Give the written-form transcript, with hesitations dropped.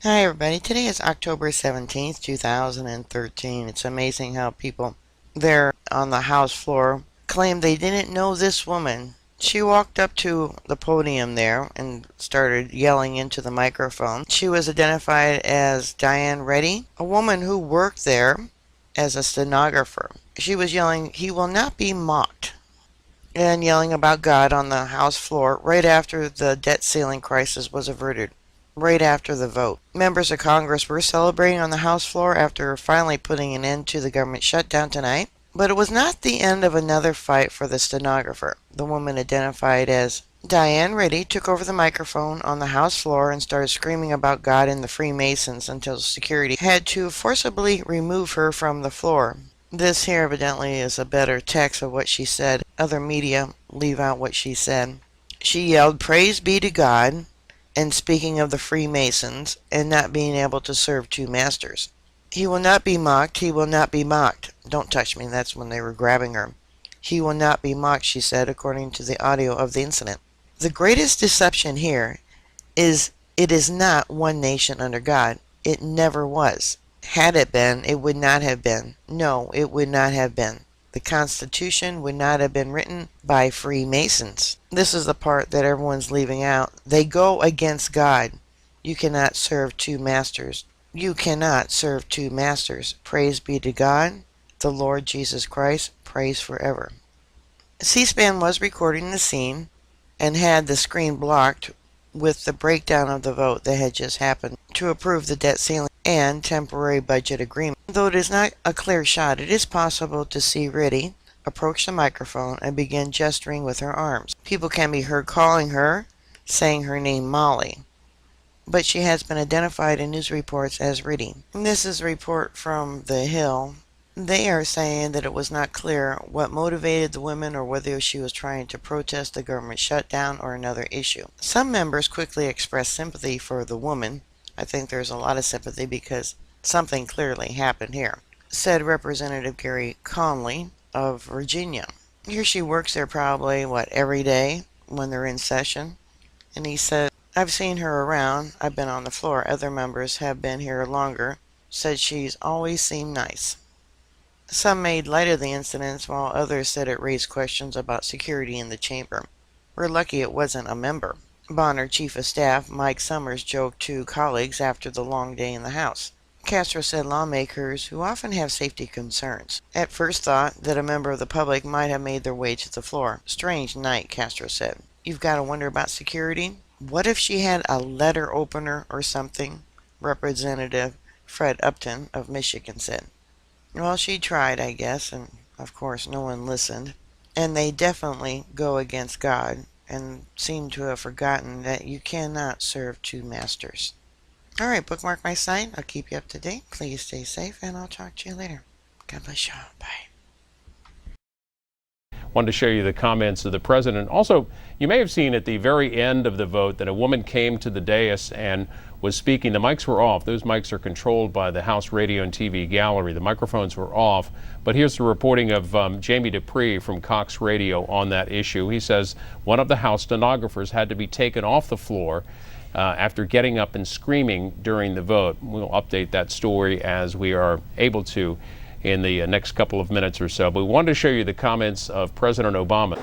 Hi everybody, today is October 17th, 2013. It's amazing how people there on the House floor claim they didn't know this woman. She walked up to the podium there and started yelling into the microphone. She was identified as Diane Reddy, a woman who worked there as a stenographer. She was yelling, "He will not be mocked," and yelling about God on the House floor right after the debt ceiling crisis was averted. Right after the vote, members of Congress were celebrating on the House floor after finally putting an end to the government shutdown tonight. But it was not the end of another fight for the stenographer. The woman identified as Diane Reddy took over the microphone on the House floor and started screaming about God and the Freemasons until security had to forcibly remove her from the floor. This here evidently is a better text of what she said. Other media leave out what she said. She yelled, "Praise be to God," and speaking of the Freemasons and not being able to serve two masters. "He will not be mocked, he will not be mocked." Don't touch me, that's when they were grabbing her. "He will not be mocked," she said, according to the audio of the incident. The greatest deception here is it is not one nation under God. It never was. Had it been, it would not have been. No, it would not have been. The Constitution would not have been written by Freemasons. This is the part that everyone's leaving out. They go against God. You cannot serve two masters. You cannot serve two masters. Praise be to God, the Lord Jesus Christ, praise forever. C-SPAN was recording the scene and had the screen blocked with the breakdown of the vote that had just happened to approve the debt ceiling and temporary budget agreement. Though it is not a clear shot, it is possible to see Reddy approach the microphone and begin gesturing with her arms. People can be heard calling her, saying her name Molly, but she has been identified in news reports as Reddy. This is a report from The Hill. They are saying that it was not clear what motivated the women or whether she was trying to protest the government shutdown or another issue. Some members quickly expressed sympathy for the woman. I think there's a lot of sympathy because something clearly happened here, said Representative Gary Conley of Virginia. Here she works there probably, every day when they're in session. And he said, "I've seen her around. I've been on the floor. Other members have been here longer. Said she's always seemed nice." Some made light of the incidents, while others said it raised questions about security in the chamber. "We're lucky it wasn't a member." Bonner Chief of Staff Mike Summers joked to colleagues after the long day in the House. Castro said lawmakers who often have safety concerns at first thought that a member of the public might have made their way to the floor. "Strange night," Castro said. "You've got to wonder about security. What if she had a letter opener or something?" Representative Fred Upton of Michigan said. "Well, she tried, I guess, and of course no one listened. And they definitely go against God and seem to have forgotten that you cannot serve two masters." Alright, bookmark my site. I'll keep you up to date. Please stay safe, and I'll talk to you later. God bless you. Bye. Wanted to show you the comments of the president. Also, you may have seen at the very end of the vote that a woman came to the dais and was speaking. The mics were off. Those mics are controlled by the House Radio and TV gallery. The microphones were off. But here's the reporting of Jamie Dupree from Cox Radio on that issue. He says one of the House stenographers had to be taken off the floor after getting up and screaming during the vote. We'll update that story as we are able to in the next couple of minutes or so. But we wanted to show you the comments of President Obama.